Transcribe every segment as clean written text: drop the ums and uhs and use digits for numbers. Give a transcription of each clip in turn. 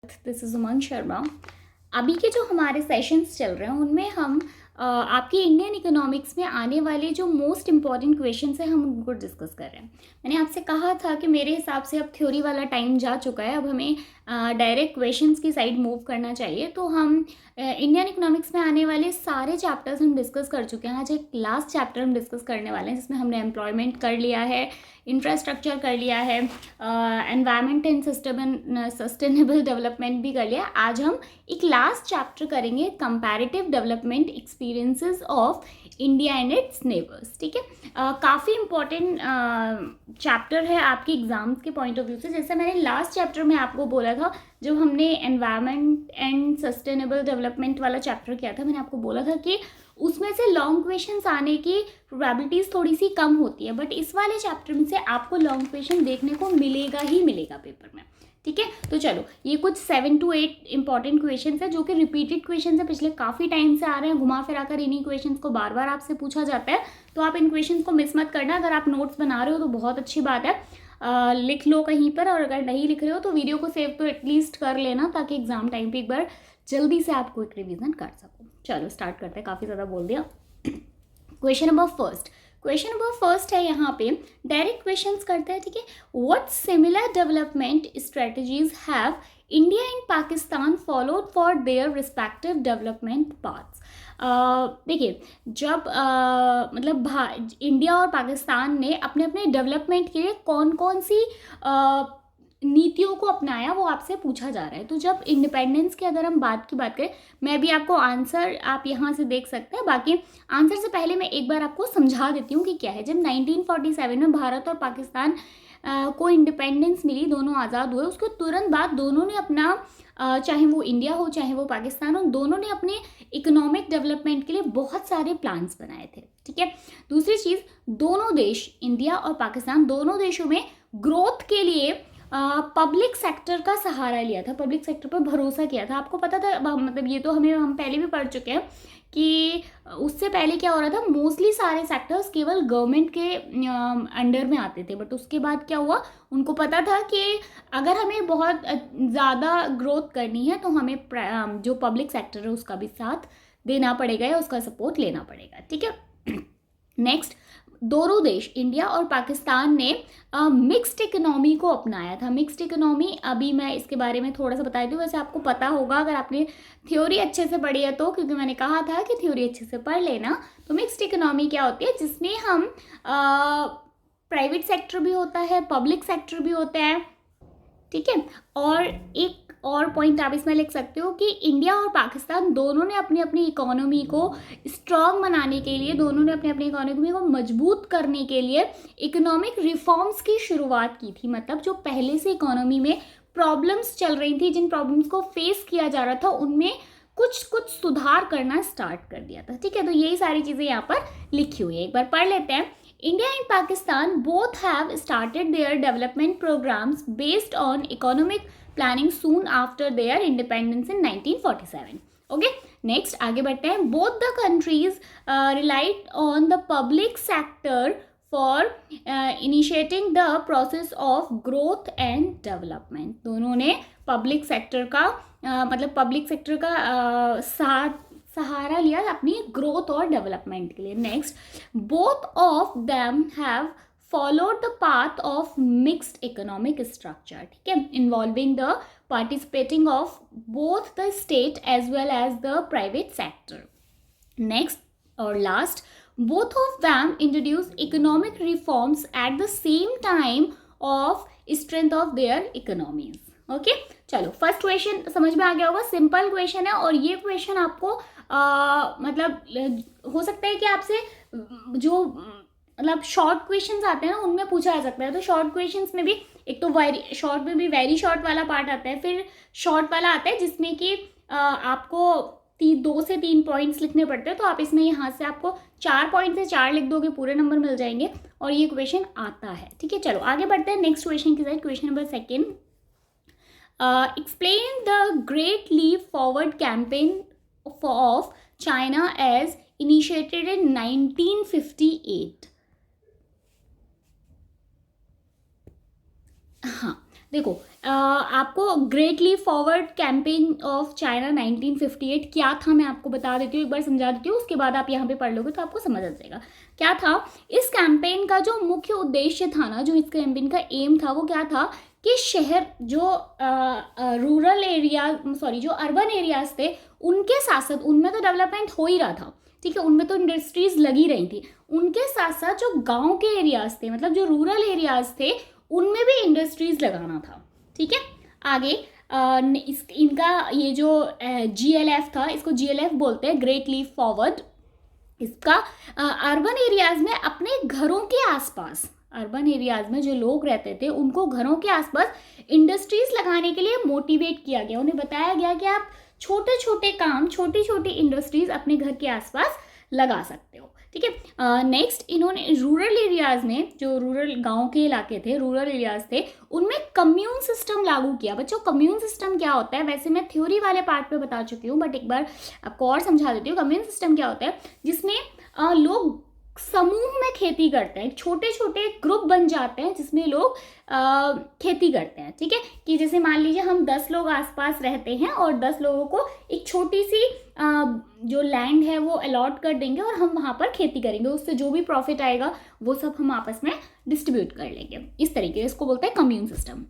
This is उमंग शर्मा। अभी के जो हमारे सेशंस चल रहे हैं उनमें हम आपकी इंडियन इकोनॉमिक्स में आने वाले जो मोस्ट इम्पॉर्टेंट क्वेश्चंस हैं हम उनको डिस्कस कर रहे हैं। मैंने आपसे कहा था कि मेरे हिसाब से अब थ्योरी वाला टाइम जा चुका है, अब हमें डायरेक्ट क्वेश्चंस की साइड मूव करना चाहिए। तो हम इंडियन इकोनॉमिक्स में आने वाले सारे चैप्टर्स हम डिस्कस कर चुके हैं। आज एक लास्ट चैप्टर हम डिस्कस करने वाले हैं जिसमें हमने एम्प्लॉयमेंट कर लिया है, इंफ्रास्ट्रक्चर कर लिया है, एनवायरमेंट एंड सस्टेनेबल डेवलपमेंट भी कर लिया। आज हम एक लास्ट चैप्टर करेंगे, comparative development experiences of India and it's neighbours. ठीक है, काफ़ी इंपॉर्टेंट चैप्टर है आपके एग्जाम्स के पॉइंट ऑफ व्यू से। जैसे मैंने लास्ट चैप्टर में आपको बोला था, जब हमने एनवायरनमेंट एंड सस्टेनेबल डेवलपमेंट वाला चैप्टर किया था, मैंने आपको बोला था कि उसमें से लॉन्ग क्वेश्चंस आने की प्रोबेबिलिटीज़ थोड़ी सी कम होती है, बट इस वाले चैप्टर में से आपको लॉन्ग क्वेश्चन देखने को मिलेगा ही मिलेगा पेपर में। ठीक है, तो चलो ये कुछ 7 to 8 इंपॉर्टेंट क्वेश्चन है जो कि रिपीटेड क्वेश्चन है, पिछले काफ़ी टाइम से आ रहे हैं। घुमा फिरा कर इन्हीं क्वेश्चन को बार बार आपसे पूछा जाता है, तो आप इन क्वेश्चन को मिस मत करना। अगर आप नोट्स बना रहे हो तो बहुत अच्छी बात है, लिख लो कहीं पर, और अगर नहीं लिख रहे हो तो वीडियो को सेव तो एटलीस्ट कर लेना, ताकि एग्जाम टाइम पे एक बार जल्दी से आप क्विक रिवीजन कर सको। चलो स्टार्ट करते हैं, काफ़ी ज़्यादा बोल दिया। क्वेश्चन नंबर फर्स्ट है यहाँ पे, डायरेक्ट क्वेश्चंस करते हैं। ठीक है, what similar development strategies have India and Pakistan followed for their respective development paths. देखिए, जब मतलब इंडिया और पाकिस्तान ने अपने अपने डेवलपमेंट के लिए कौन कौन सी नीतियों को अपनाया, वो आपसे पूछा जा रहा है। तो जब इंडिपेंडेंस की अगर हम बात करें, मैं भी आपको आंसर आप यहाँ से देख सकते हैं। बाकी आंसर से पहले मैं एक बार आपको समझा देती हूँ कि क्या है। जब 1947 में भारत और पाकिस्तान को इंडिपेंडेंस मिली, दोनों आज़ाद हुए, उसके तुरंत बाद दोनों ने अपना चाहे वो इंडिया हो चाहे वो पाकिस्तान हो, दोनों ने अपने इकोनॉमिक डेवलपमेंट के लिए बहुत सारे प्लान्स बनाए थे। ठीक है, दूसरी चीज़, दोनों देश, इंडिया और पाकिस्तान, दोनों देशों में ग्रोथ के लिए पब्लिक सेक्टर का सहारा लिया था, पब्लिक सेक्टर पर भरोसा किया था। आपको पता था, मतलब ये तो हम पहले भी पढ़ चुके हैं कि उससे पहले क्या हो रहा था, मोस्टली सारे सेक्टर्स केवल गवर्नमेंट के अंडर में आते थे। बट उसके बाद क्या हुआ, उनको पता था कि अगर हमें बहुत ज़्यादा ग्रोथ करनी है तो हमें जो पब्लिक सेक्टर है उसका भी साथ देना पड़ेगा या उसका सपोर्ट लेना पड़ेगा। ठीक है, नेक्स्ट, दोनों देश, इंडिया और पाकिस्तान ने मिक्स्ड इकोनॉमी को अपनाया था। मिक्स्ड इकोनॉमी, अभी मैं इसके बारे में थोड़ा सा बताई दूँ। वैसे आपको पता होगा अगर आपने थ्योरी अच्छे से पढ़ी है तो, क्योंकि मैंने कहा था कि थ्योरी अच्छे से पढ़ लेना। तो मिक्स्ड इकोनॉमी क्या होती है, जिसमें हम प्राइवेट सेक्टर भी होता है, पब्लिक सेक्टर भी होता है। ठीक है, और एक और पॉइंट आप इसमें लिख सकते हो कि इंडिया और पाकिस्तान दोनों ने अपनी अपनी इकोनॉमी को स्ट्रॉन्ग बनाने के लिए, दोनों ने अपनी अपनी इकोनॉमी को मजबूत करने के लिए इकोनॉमिक रिफॉर्म्स की शुरुआत की थी। मतलब जो पहले से इकोनॉमी में प्रॉब्लम्स चल रही थी, जिन प्रॉब्लम्स को फेस किया जा रहा था, उनमें कुछ कुछ सुधार करना स्टार्ट कर दिया था। ठीक है, तो यही सारी चीज़ें यहाँ पर लिखी हुई है, एक बार पढ़ लेते हैं। India and Pakistan both have started their development programs based on economic planning soon after their independence in 1947. Okay, next आगे बढ़ते हैं। Both the countries relied on the public sector for initiating the process of growth and development. दोनों ने public sector का मतलब public sector का साथ सहारा लिया अपनी ग्रोथ और डेवलपमेंट के लिए। Next, both of them have followed the path of mixed economic structure. ठीक है, involving the participating of both the state as well as the private sector. Next और last, both of them introduce economic reforms at the same time of strength of their economies. Okay, चलो first question समझ में आ गया होगा, simple question है। और ये question आपको मतलब हो सकता है कि आपसे जो मतलब शॉर्ट क्वेश्चंस आते हैं ना, उनमें पूछा जा सकता है। तो शॉर्ट क्वेश्चंस में भी एक तो शॉर्ट में भी वेरी शॉर्ट वाला पार्ट आता है, फिर शॉर्ट वाला आता है जिसमें कि आपको 2 से 3 पॉइंट्स लिखने पड़ते हैं। तो आप इसमें यहाँ से आपको 4 पॉइंट से 4 लिख दोगे, पूरे नंबर मिल जाएंगे, और ये क्वेश्चन आता है। ठीक है, चलो आगे बढ़ते हैं नेक्स्ट क्वेश्चन की side. Question number second, explain the Great Leap Forward campaign of China as initiated in 1958. हाँ, देखो आपको great leap forward campaign of China 1958 क्या था मैं आपको बता देती हूँ, एक बार समझा देती हूँ, उसके बाद आप यहाँ पे पढ़ लोगे तो आपको समझ आ जाएगा क्या था। इस कैंपेन का जो मुख्य उद्देश्य था ना, जो इस कैंपेन का एम था वो क्या था कि शहर जो रूरल एरिया सॉरी जो अर्बन एरियाज थे उनके साथ साथ उनमें तो डेवलपमेंट हो ही रहा था, ठीक है, उनमें तो इंडस्ट्रीज लगी रही थी, उनके साथ साथ जो गांव के एरियाज थे मतलब जो रूरल एरियाज थे उनमें भी इंडस्ट्रीज लगाना था, ठीक है। आगे इनका ये जो GLF था, इसको GLF बोलते हैं, ग्रेट लीप फॉरवर्ड। इसका अर्बन एरियाज में अपने घरों के आसपास, अर्बन एरियाज में जो लोग रहते थे उनको घरों के आसपास इंडस्ट्रीज लगाने के लिए मोटिवेट किया गया। उन्हें बताया गया कि आप छोटे छोटे काम, छोटी छोटी इंडस्ट्रीज अपने घर के आसपास लगा सकते हो, ठीक है। नेक्स्ट इन्होंने रूरल एरियाज में, जो रूरल गांव के इलाके थे, रूरल एरियाज थे, उनमें कम्यून सिस्टम लागू किया। बच्चों कम्यून सिस्टम क्या होता है, वैसे मैं थ्योरी वाले पार्ट पे बता चुकी हूँ बट एक बार आपको और समझा देती हूँ। कम्यून सिस्टम क्या होता है, जिसमें लोग समूह में खेती करते हैं, छोटे छोटे ग्रुप बन जाते हैं जिसमें लोग खेती करते हैं, ठीक है। कि जैसे मान लीजिए हम 10 लोग आसपास रहते हैं और 10 लोगों को एक छोटी सी जो लैंड है वो अलॉट कर देंगे और हम वहाँ पर खेती करेंगे, उससे जो भी प्रॉफिट आएगा वो सब हम आपस में डिस्ट्रीब्यूट कर लेंगे। इस तरीके से इसको बोलते हैं कम्यून सिस्टम,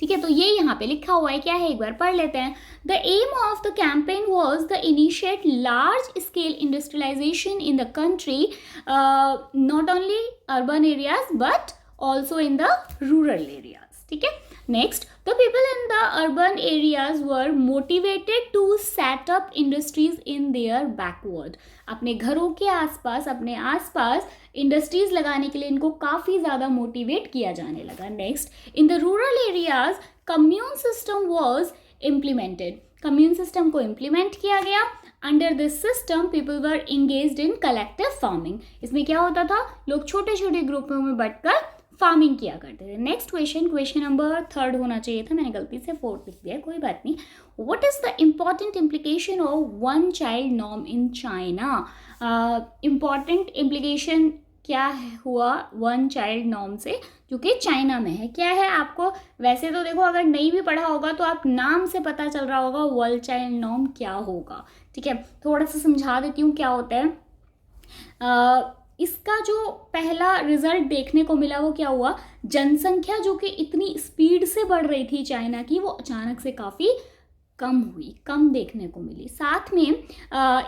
ठीक है। तो ये यहाँ पे लिखा हुआ है, क्या है एक बार पढ़ लेते हैं। The aim of the campaign was the initiate large scale industrialisation in the country, not only urban areas but also in the rural areas, ठीक है। Next, the people in the urban areas were motivated to set up industries in their backward. अपने घरों के आसपास, अपने आसपास industries लगाने के लिए इनको काफ़ी ज़्यादा मोटिवेट किया जाने लगा। Next, in the rural areas commune system was implemented. Commune system को इम्प्लीमेंट किया गया। Under this system people were engaged in collective farming. इसमें क्या होता था, लोग छोटे छोटे ग्रुपों में बंटकर फार्मिंग किया करते थे। नेक्स्ट क्वेश्चन नंबर 3 होना चाहिए था, मैंने गलती से 4 लिख दिया, कोई बात नहीं। What is the important implication of one child norm in China. Important implication क्या हुआ वन चाइल्ड नॉर्म से, जो कि चाइना में है। क्या है आपको, वैसे तो देखो अगर नहीं भी पढ़ा होगा तो आप नाम से पता चल रहा होगा वन चाइल्ड नॉर्म क्या होगा, ठीक है। थोड़ा सा समझा देती हूँ क्या होता है। इसका जो पहला रिजल्ट देखने को मिला वो क्या हुआ, जनसंख्या जो कि इतनी स्पीड से बढ़ रही थी चाइना की, वो अचानक से काफ़ी कम हुई, कम देखने को मिली। साथ में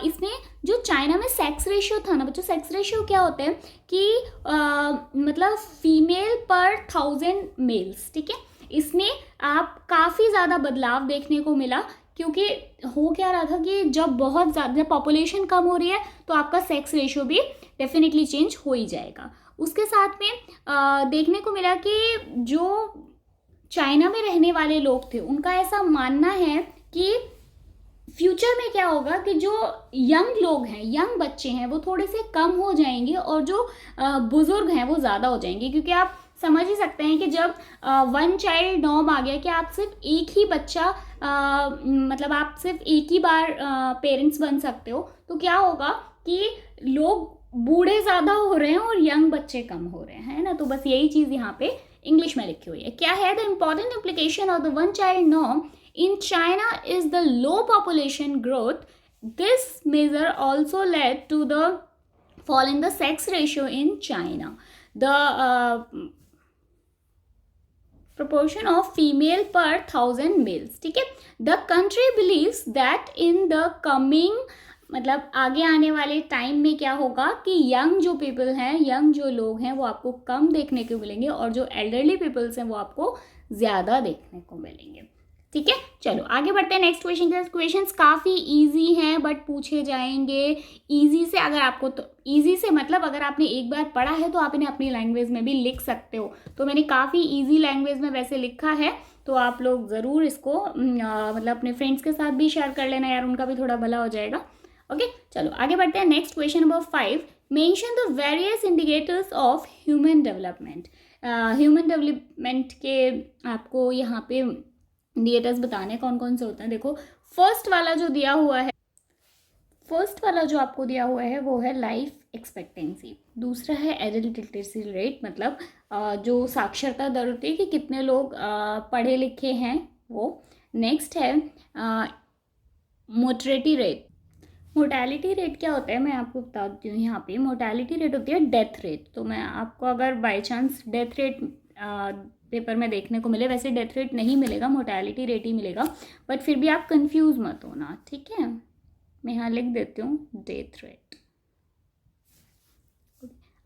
इसमें जो चाइना में सेक्स रेशियो था ना बच्चों, सेक्स रेशियो क्या होता है कि मतलब फीमेल पर 1000 मेल्स, ठीक है। इसमें आप काफ़ी ज़्यादा बदलाव देखने को मिला, क्योंकि हो क्या रहा था कि जब बहुत ज़्यादा पॉपुलेशन कम हो रही है तो आपका सेक्स रेशियो भी डेफिनेटली चेंज हो ही जाएगा। उसके साथ में देखने को मिला कि जो चाइना में रहने वाले लोग थे उनका ऐसा मानना है कि फ्यूचर में क्या होगा कि जो यंग लोग हैं, यंग बच्चे हैं, वो थोड़े से कम हो जाएंगे और जो बुजुर्ग हैं वो ज़्यादा हो जाएंगे। क्योंकि आप समझ ही सकते हैं कि जब वन चाइल्ड नॉर्म आ गया कि आप सिर्फ एक ही बच्चा मतलब आप सिर्फ एक ही बार पेरेंट्स बन सकते हो, तो क्या होगा कि लोग बूढ़े ज़्यादा हो रहे हैं और यंग बच्चे कम हो रहे हैं, है ना। तो बस यही चीज़ यहाँ पे इंग्लिश में लिखी हुई है। क्या है, the important implication of the one child norm in China is the low population growth. This measure also led to the fall in the sex ratio in China. The proportion of female per 1000 males, ठीक है। The country believes that in the coming मतलब आगे आने वाले time में क्या होगा कि यंग जो पीपल हैं, यंग जो लोग हैं वो आपको कम देखने को मिलेंगे और जो एल्डरली पीपल्स हैं वो आपको ज़्यादा देखने को मिलेंगे, ठीक है। चलो आगे बढ़ते हैं नेक्स्ट क्वेश्चन के। क्वेश्चंस काफ़ी इजी हैं बट पूछे जाएंगे इजी से। अगर आपको तो इजी से मतलब अगर आपने एक बार पढ़ा है तो आप इन्हें अपनी लैंग्वेज में भी लिख सकते हो। तो मैंने काफ़ी इजी लैंग्वेज में वैसे लिखा है, तो आप लोग ज़रूर इसको मतलब अपने फ्रेंड्स के साथ भी शेयर कर लेना यार, उनका भी थोड़ा भला हो जाएगा। ओके चलो आगे बढ़ते हैं। Next question number 5, mention the various indicators of human development. Human development के आपको यहाँ पे इंडिकेटर्स बताने कौन कौन से होते हैं। देखो फर्स्ट वाला जो दिया हुआ है, फर्स्ट वाला जो आपको दिया हुआ है वो है लाइफ एक्सपेक्टेंसी, दूसरा है एडल्ट लिटरेसी रेट, मतलब जो साक्षरता दर होती है कि कितने लोग पढ़े लिखे हैं वो। नेक्स्ट है मोर्टेलिटी रेट। मोर्टेलिटी रेट क्या होता है मैं आपको बताती हूँ। यहाँ पे मोर्टेलिटी रेट होती है डेथ रेट। तो मैं आपको अगर by chance death rate paper में देखने को मिले, वैसे डेथ रेट नहीं मिलेगा, मोर्टेलिटी रेट ही मिलेगा, बट फिर भी आप कंफ्यूज मत होना, ठीक है। मैं यहाँ लिख देती हूँ डेथ रेट।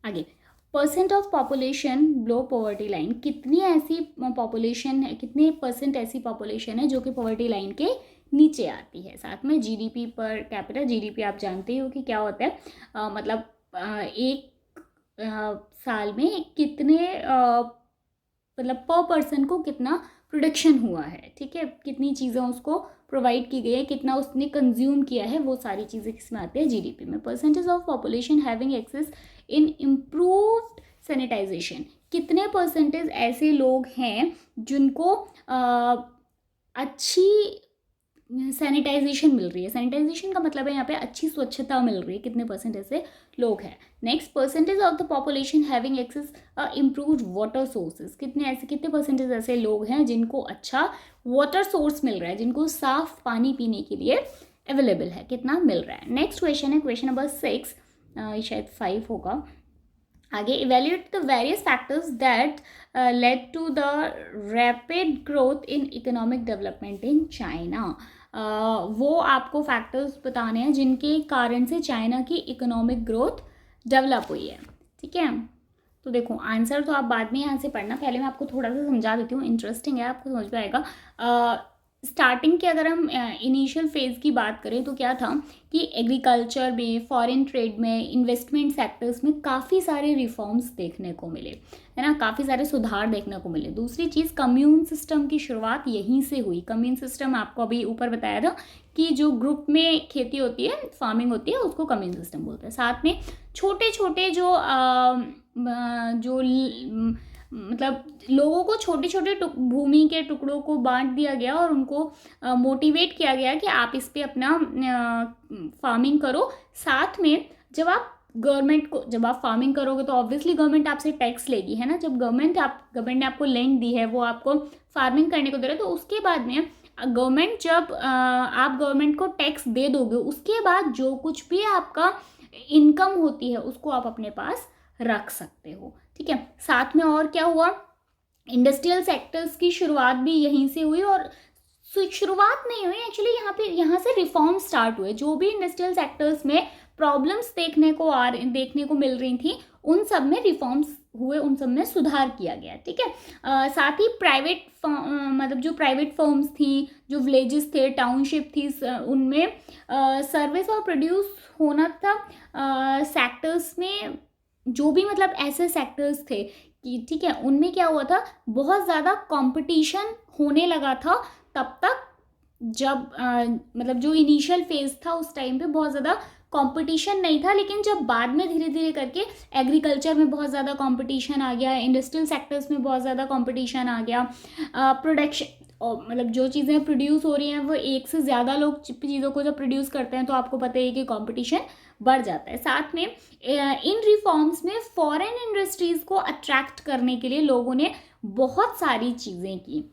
आगे, percent of population below poverty line, कितनी ऐसी पॉपुलेशन है, कितने परसेंट ऐसी पॉपुलेशन है जो कि पॉवर्टी लाइन के नीचे आती है। साथ में जीडीपी पर कैपिटा, जीडीपी आप जानते हो कि क्या होता है, मतलब एक साल में कितने मतलब पर पर्सन को कितना प्रोडक्शन हुआ है, ठीक है, कितनी चीज़ें उसको प्रोवाइड की गई है, कितना उसने कंज्यूम किया है, वो सारी चीज़ें किसमें आती है, जीडीपी में। Percentage of population having access in improved sanitisation, कितने परसेंटेज ऐसे लोग हैं जिनको अच्छी सैनिटाइजेशन मिल रही है। सैनिटाइजेशन का मतलब है यहाँ पे अच्छी स्वच्छता मिल रही है, कितने परसेंट ऐसे लोग हैं। Next, percentage of the population having access improved water sources, कितने परसेंटेज ऐसे लोग हैं जिनको अच्छा वाटर सोर्स मिल रहा है, जिनको साफ पानी पीने के लिए अवेलेबल है, कितना मिल रहा है। नेक्स्ट क्वेश्चन है क्वेश्चन नंबर 6, शायद 5 होगा। आगे, evaluate the various factors that led to the rapid growth in economic development in China. वो आपको फैक्टर्स बताने हैं जिनके कारण से चाइना की इकोनॉमिक ग्रोथ डेवलप हुई है, ठीक है। तो देखो, आंसर तो आप बाद में यहाँ से पढ़ना, पहले मैं आपको थोड़ा सा समझा देती हूँ, इंटरेस्टिंग है, आपको समझ में आएगा। स्टार्टिंग के अगर हम इनिशियल फेज़ की बात करें तो क्या था कि एग्रीकल्चर में, फॉरेन ट्रेड में, इन्वेस्टमेंट सेक्टर्स में काफ़ी सारे रिफॉर्म्स देखने को मिले, है ना, काफ़ी सारे सुधार देखने को मिले। दूसरी चीज़, कम्यून सिस्टम की शुरुआत यहीं से हुई। कम्यून सिस्टम आपको अभी ऊपर बताया था कि जो ग्रुप में खेती होती है, फार्मिंग होती है, उसको कम्यून सिस्टम बोलते हैं। साथ में छोटे छोटे जो मतलब लोगों को छोटे छोटे भूमि के टुकड़ों को बांट दिया गया और उनको मोटिवेट किया गया कि आप इस पे अपना फार्मिंग करो। साथ में जब आप फार्मिंग करोगे तो ऑब्वियसली गवर्नमेंट आपसे टैक्स लेगी, है ना। जब गवर्नमेंट ने आपको लैंड दी है, वो आपको फार्मिंग करने को दे रहे है, तो उसके बाद में जब आप गवर्नमेंट को टैक्स दे दोगे, उसके बाद जो कुछ भी आपका इनकम होती है उसको आप अपने पास रख सकते हो, ठीक है। साथ में और क्या हुआ, इंडस्ट्रियल सेक्टर्स की शुरुआत भी यहीं से हुई, और शुरुआत नहीं हुई एक्चुअली, यहाँ से रिफॉर्म स्टार्ट हुए। जो भी इंडस्ट्रियल सेक्टर्स में प्रॉब्लम्स देखने को मिल रही थी, उन सब में रिफॉर्म्स हुए, उन सब में सुधार किया गया, ठीक है। साथ ही मतलब जो प्राइवेट फर्म्स थी, जो विलेजेस थे, टाउनशिप थी, उनमें सर्विस और प्रोड्यूस होना था। सेक्टर्स में जो भी मतलब ऐसे सेक्टर्स थे कि ठीक है, उनमें क्या हुआ था, बहुत ज़्यादा कंपटीशन होने लगा था। तब तक जब मतलब जो इनिशियल फेज था उस टाइम पे बहुत ज़्यादा कंपटीशन नहीं था, लेकिन जब बाद में धीरे धीरे करके एग्रीकल्चर में बहुत ज़्यादा कंपटीशन आ गया, इंडस्ट्रियल सेक्टर्स में बहुत ज़्यादा कंपटीशन आ गया, प्रोडक्शन मतलब जो चीज़ें प्रोड्यूस हो रही हैं वो एक से ज़्यादा लोग चीज़ों को जब प्रोड्यूस करते हैं तो आपको पता है कि कंपटीशन बढ़ जाता है। साथ में इन रिफॉर्म्स में फॉरेन इंडस्ट्रीज़ को अट्रैक्ट करने के लिए लोगों ने बहुत सारी चीज़ें की।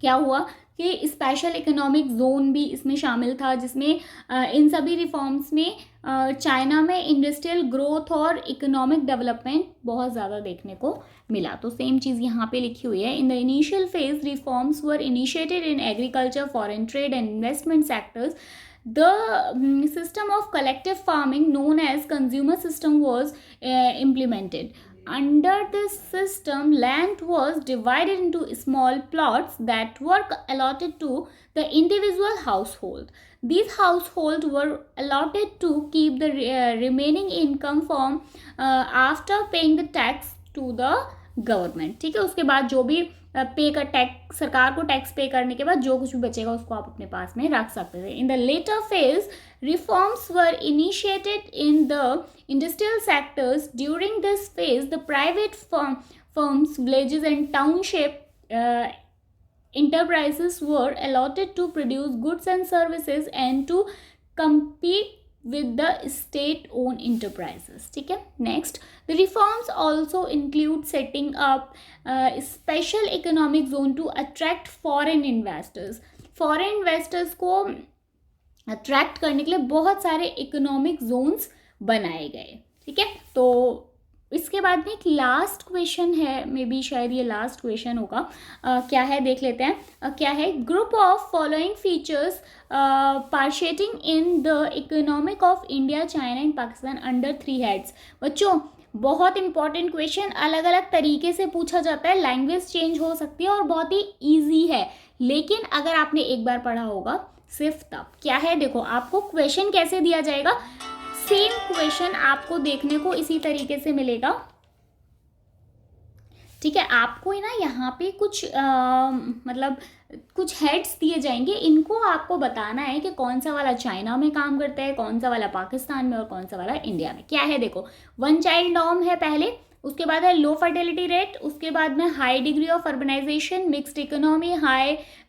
क्या हुआ कि स्पेशल इकोनॉमिक जोन भी इसमें शामिल था, जिसमें इन सभी रिफॉर्म्स में चाइना में इंडस्ट्रियल ग्रोथ और इकोनॉमिक डेवलपमेंट बहुत ज़्यादा देखने को मिला। तो सेम चीज़ यहाँ पे लिखी हुई है। In the initial phase reforms were initiated in agriculture, foreign trade and investment sectors. The system of collective farming known as consumer system was implemented. Under this system, land was divided into small plots that were allotted to the individual household. These households were allotted to keep the remaining income from after paying the tax to the government, ठीक है। उसके बाद जो भी पे का tax, सरकार को टैक्स पे करने के बाद जो कुछ भी बचेगा उसको आप अपने पास में रख सकते थे। In the later phase reforms were initiated in the industrial sectors. During this phase the private firms, villages and township enterprises were allotted to produce goods and services and to compete with the state owned enterprises. ठीक है. Next, the reforms also include setting up special economic zone to attract foreign investors. Foreign investors को attract करने के लिए बहुत सारे economic zones बनाए गए. ठीक है. तो इसके बाद में एक लास्ट क्वेश्चन है, मे बी शायद ये लास्ट क्वेश्चन होगा. क्या है देख लेते हैं. क्या है, group of following features participating in the economic of India, China and Pakistan under 3 heads. बच्चों बहुत इंपॉर्टेंट क्वेश्चन, अलग अलग तरीके से पूछा जाता है, लैंग्वेज चेंज हो सकती है और बहुत ही ईजी है, लेकिन अगर आपने एक बार पढ़ा होगा सिर्फ तब. क्या है, देखो आपको क्वेश्चन कैसे दिया जाएगा. सेम क्वेश्चन आपको देखने को इसी तरीके से मिलेगा. ठीक है. आपको ना यहाँ पे कुछ मतलब कुछ हेड्स दिए जाएंगे, इनको आपको बताना है कि कौन सा वाला चाइना में काम करता है, कौन सा वाला पाकिस्तान में और कौन सा वाला इंडिया में. क्या है, देखो 1 चाइल्ड नॉर्म है पहले, उसके बाद है लो फर्टिलिटी रेट, उसके बाद में high degree of urbanisation, mixed economy,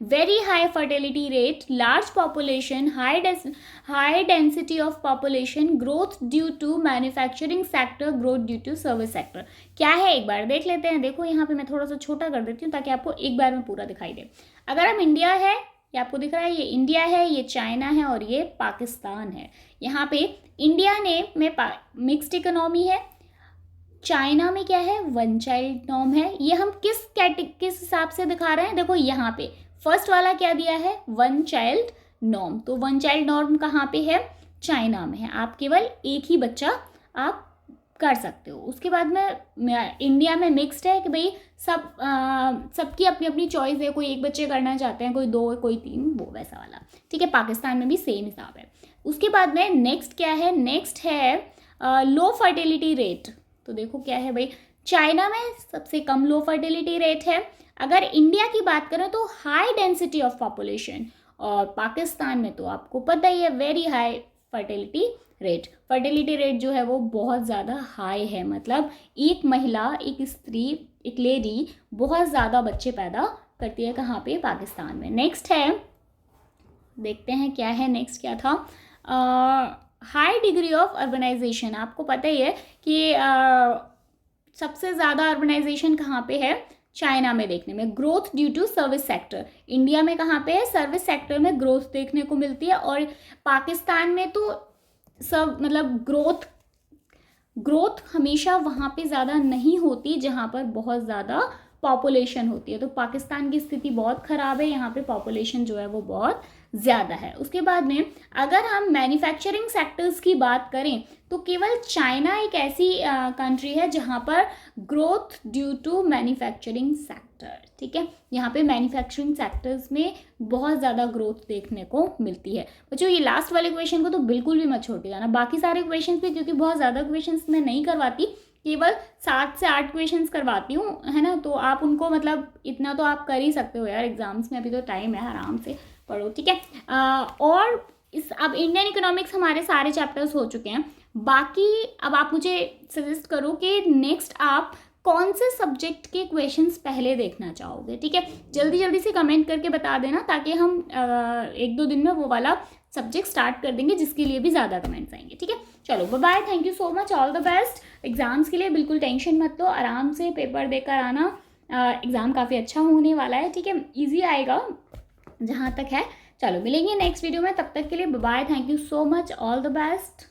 very high fertility rate, large population, high density of population, growth due to manufacturing sector, growth due to service sector. क्या है एक बार देख लेते हैं. देखो यहाँ पे मैं थोड़ा सा छोटा कर देती हूँ ताकि आपको एक बार में पूरा दिखाई दे. अगर हम इंडिया है, ये आपको दिख रहा है, ये इंडिया है, ये चाइना है और ये पाकिस्तान है. यहाँ पे इंडिया में मिक्स्ड इकोनॉमी है, चाइना में क्या है 1 चाइल्ड नॉर्म है. ये हम किस हिसाब से दिखा रहे हैं, देखो यहाँ पे फर्स्ट वाला क्या दिया है 1 चाइल्ड नॉर्म. तो 1 चाइल्ड नॉर्म कहाँ पे है, चाइना में है. आप केवल एक ही बच्चा आप कर सकते हो. उसके बाद में इंडिया में मिक्स्ड है कि भाई सबकी अपनी अपनी चॉइस है, कोई एक बच्चे करना चाहते हैं, कोई 2, कोई 3, वो वैसा वाला. ठीक है. पाकिस्तान में भी सेम हिसाब है. उसके बाद में नेक्स्ट क्या है, नेक्स्ट है लो फर्टिलिटी रेट. तो देखो क्या है भाई, चाइना में सबसे कम लो फर्टिलिटी रेट है. अगर इंडिया की बात करें तो हाई डेंसिटी ऑफ पॉपुलेशन, और पाकिस्तान में तो आपको पता ही है very high fertility rate. Fertility rate जो है वो बहुत ज़्यादा हाई है, मतलब एक महिला, एक स्त्री, एक लेडी बहुत ज़्यादा बच्चे पैदा करती है. कहाँ पे, पाकिस्तान में. नेक्स्ट है, देखते हैं क्या है, नेक्स्ट क्या था, हाई डिग्री ऑफ अर्बनाइजेशन. आपको पता ही है कि सबसे ज़्यादा अर्बनाइजेशन कहाँ पे है, चाइना में देखने में. Growth due to service sector, India में कहाँ पे है, सर्विस सेक्टर में ग्रोथ देखने को मिलती है. और पाकिस्तान में तो सब मतलब ग्रोथ हमेशा वहाँ पे ज़्यादा नहीं होती जहाँ पर बहुत ज़्यादा पॉपुलेशन होती है. तो पाकिस्तान की स्थिति बहुत ख़राब है, यहाँ पे पॉपुलेशन जो है वो बहुत ज़्यादा है. उसके बाद में अगर हम मैन्युफैक्चरिंग सेक्टर्स की बात करें तो केवल चाइना एक ऐसी कंट्री है जहाँ पर growth due to manufacturing sector. ठीक है. यहाँ पे मैन्युफैक्चरिंग सेक्टर्स में बहुत ज़्यादा ग्रोथ देखने को मिलती है. बच्चों ये लास्ट वाले क्वेश्चन को तो बिल्कुल भी मत छोड़ के जाना. बाकी सारे क्वेश्चन भी, क्योंकि बहुत ज़्यादा क्वेश्चन मैं नहीं करवाती, केवल 7 से 8 क्वेश्चंस करवाती हूँ, है ना. तो आप उनको मतलब इतना तो आप कर ही सकते हो यार, एग्जाम्स में अभी तो टाइम है, आराम से पढ़ो. ठीक है. और अब इंडियन इकोनॉमिक्स हमारे सारे चैप्टर्स हो चुके हैं. बाकी अब आप मुझे सजेस्ट करो कि नेक्स्ट आप कौन से सब्जेक्ट के क्वेश्चंस पहले देखना चाहोगे. ठीक है. जल्दी जल्दी से कमेंट करके बता देना ताकि हम 1-2 दिन में वो वाला सब्जेक्ट स्टार्ट कर देंगे जिसके लिए भी ज़्यादा कमेंट्स आएंगे. ठीक है. चलो bye bye, thank you so much, all the best. Exams के लिए बिल्कुल टेंशन मत लो, आराम से पेपर देकर आना. एग्ज़ाम काफ़ी अच्छा होने वाला है. ठीक है. ईजी आएगा जहाँ तक है. चलो मिलेंगे नेक्स्ट वीडियो में, तब तक के लिए bye bye, thank you so much, all the best.